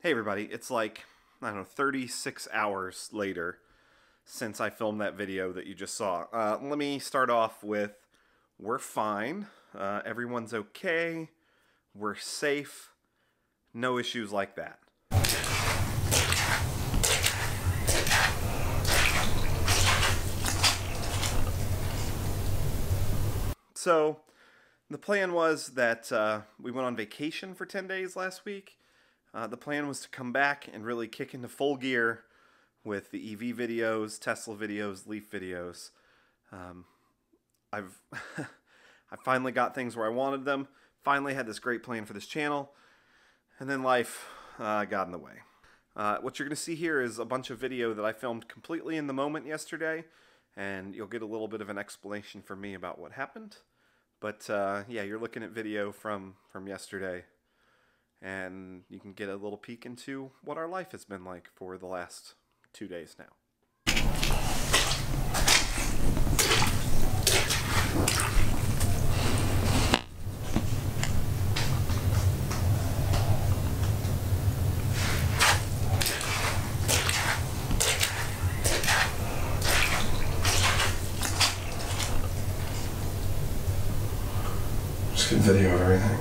Hey everybody, it's like, I don't know, 36 hours later since I filmed that video that you just saw. Let me start off with, we're fine, everyone's okay, we're safe, no issues like that. So, the plan was that we went on vacation for 10 days last week. The plan was to come back and really kick into full gear with the EV videos, Tesla videos, Leaf videos. I've I finally got things where I wanted them. Finally had this great plan for this channel, and then life got in the way. What you're going to see here is a bunch of video that I filmed completely in the moment yesterday, and you'll get a little bit of an explanation from me about what happened. But yeah, you're looking at video from yesterday, and you can get a little peek into what our life has been like for the last 2 days now. Just get video of everything.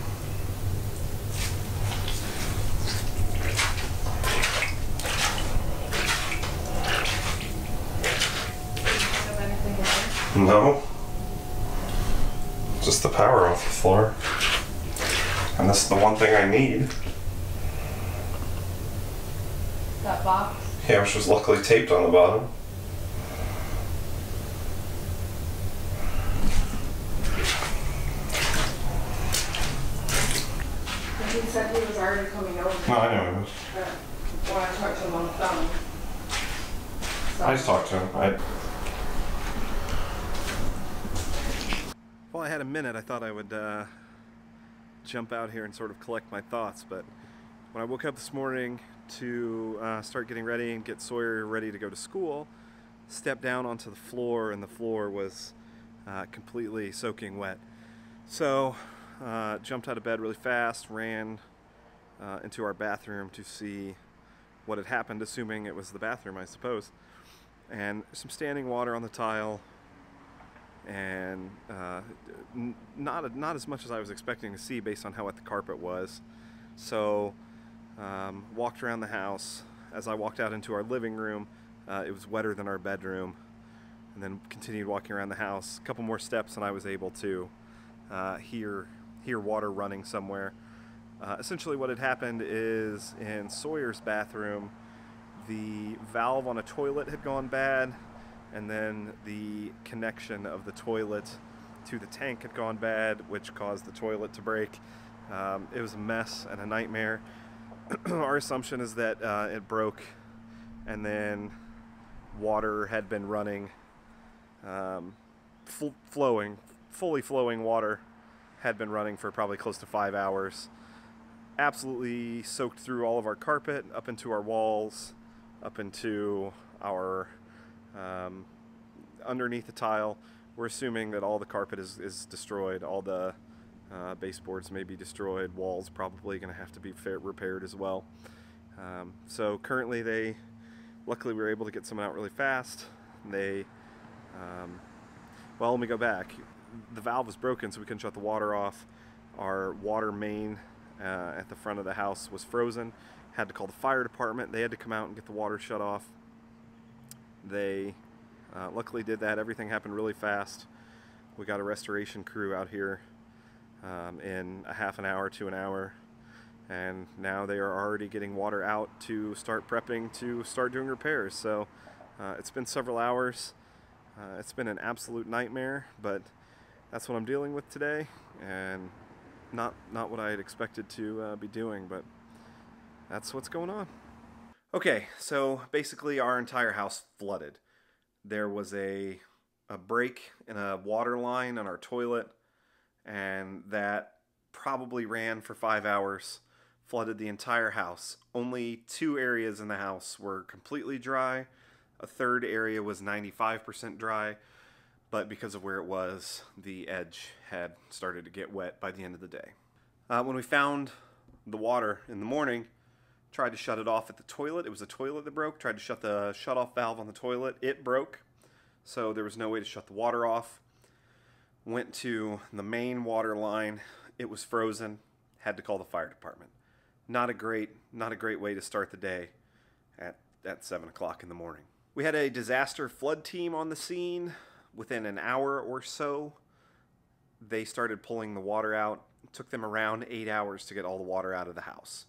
No. Just the power off the floor. And this is the one thing I need. That box? Yeah, which was luckily taped on the bottom. He said he was already coming over. No, I know he was. When I talked to him on the phone. So. I just talked to him. Well, I had a minute. I thought I would jump out here and sort of collect my thoughts, but when I woke up this morning to start getting ready and get Sawyer ready to go to school, stepped down onto the floor, and the floor was completely soaking wet. So jumped out of bed really fast, ran into our bathroom to see what had happened, assuming it was the bathroom, I suppose. And some standing water on the tile, and not as much as I was expecting to see based on how wet the carpet was. So walked around the house. As I walked out into our living room, it was wetter than our bedroom, and then continued walking around the house. A couple more steps and I was able to hear water running somewhere. Essentially what had happened is in Sawyer's bathroom, the valve on a toilet had gone bad, and then the connection of the toilet to the tank had gone bad, which caused the toilet to break. It was a mess and a nightmare. Our assumption is that it broke, and then water had been running, fully flowing water had been running for probably close to 5 hours. Absolutely soaked through all of our carpet, up into our walls, up into our underneath the tile. We're assuming that all the carpet is destroyed, all the baseboards may be destroyed, walls probably going to have to be repaired as well. So currently luckily we were able to get someone out really fast. Well, let me go back. The valve was broken, so we couldn't shut the water off. Our water main at the front of the house was frozen. Had to call the fire department. They had to come out and get the water shut off. They luckily did that. Everything happened really fast. We got a restoration crew out here in a half an hour to an hour, and now they are already getting water out to start prepping to start doing repairs. So it's been several hours. It's been an absolute nightmare, but that's what I'm dealing with today, and not what I had expected to be doing, but that's what's going on. Okay, so basically our entire house flooded. There was a break in a water line on our toilet, and that probably ran for 5 hours, flooded the entire house. Only 2 areas in the house were completely dry. A third area was 95% dry, but because of where it was, the edge had started to get wet by the end of the day. When we found the water in the morning, Tried to shut it off at the toilet. It was a toilet that broke. Tried to shut the shut-off valve on the toilet. It broke, so there was no way to shut the water off. Went to the main water line. It was frozen. Had to call the fire department. Not a great way to start the day at 7 o'clock in the morning. We had a disaster flood team on the scene. Within an hour or so, they started pulling the water out. It took them around 8 hours to get all the water out of the house.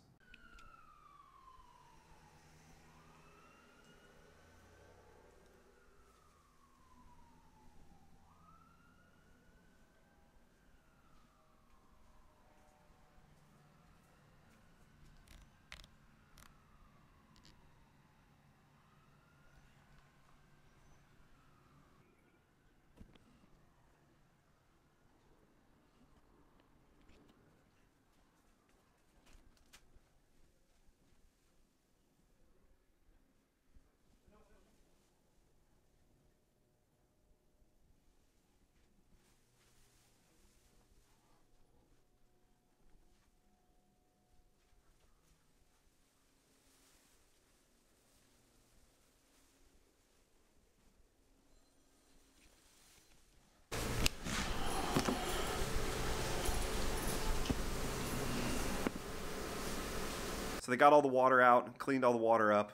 So they got all the water out, cleaned all the water up.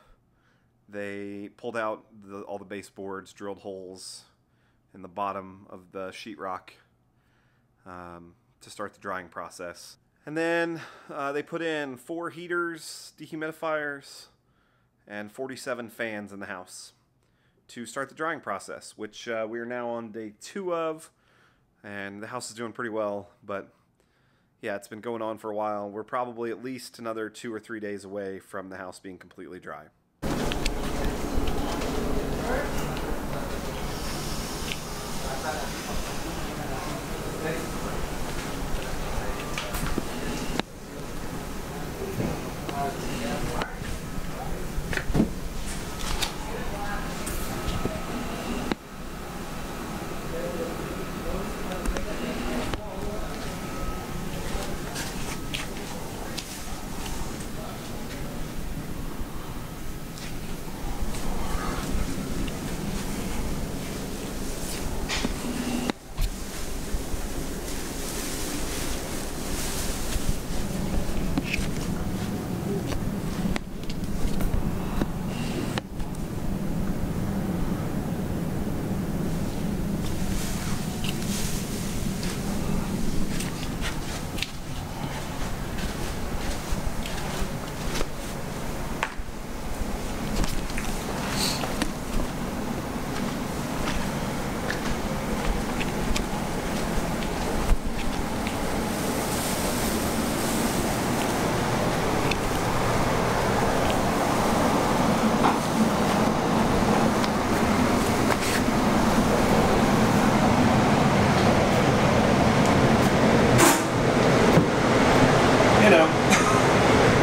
They pulled out all the baseboards, drilled holes in the bottom of the sheetrock to start the drying process. And then they put in 4 heaters, dehumidifiers, and 47 fans in the house to start the drying process, which we are now on day 2 of, and the house is doing pretty well, but yeah, it's been going on for a while. We're probably at least another 2 or 3 days away from the house being completely dry.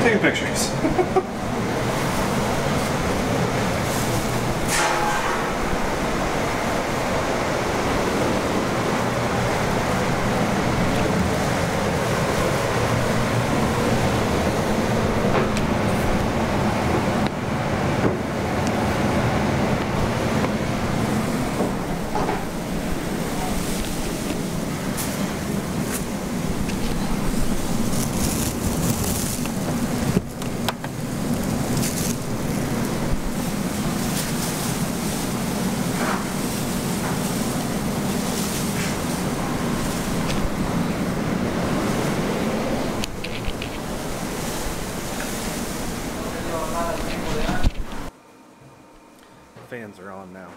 Taking pictures. Fans are on now.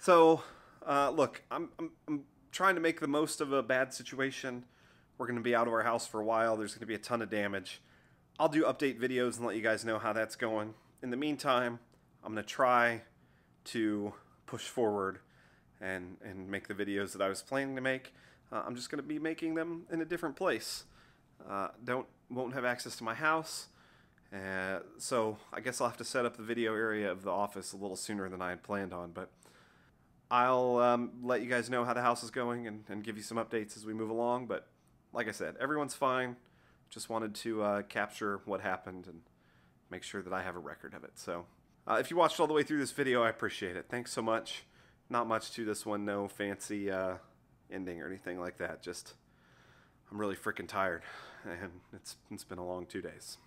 So, look, I'm trying to make the most of a bad situation. We're going to be out of our house for a while. There's going to be a ton of damage. I'll do update videos and let you guys know how that's going. In the meantime, I'm going to try to push forward and make the videos that I was planning to make. I'm just going to be making them in a different place. Won't have access to my house. So I guess I'll have to set up the video area of the office a little sooner than I had planned on, but I'll let you guys know how the house is going and give you some updates as we move along. But like I said, everyone's fine. Just wanted to capture what happened and make sure that I have a record of it. So if you watched all the way through this video, I appreciate it. Thanks so much. Not much to this one, no fancy ending or anything like that. Just I'm really freaking tired, and it's been a long 2 days.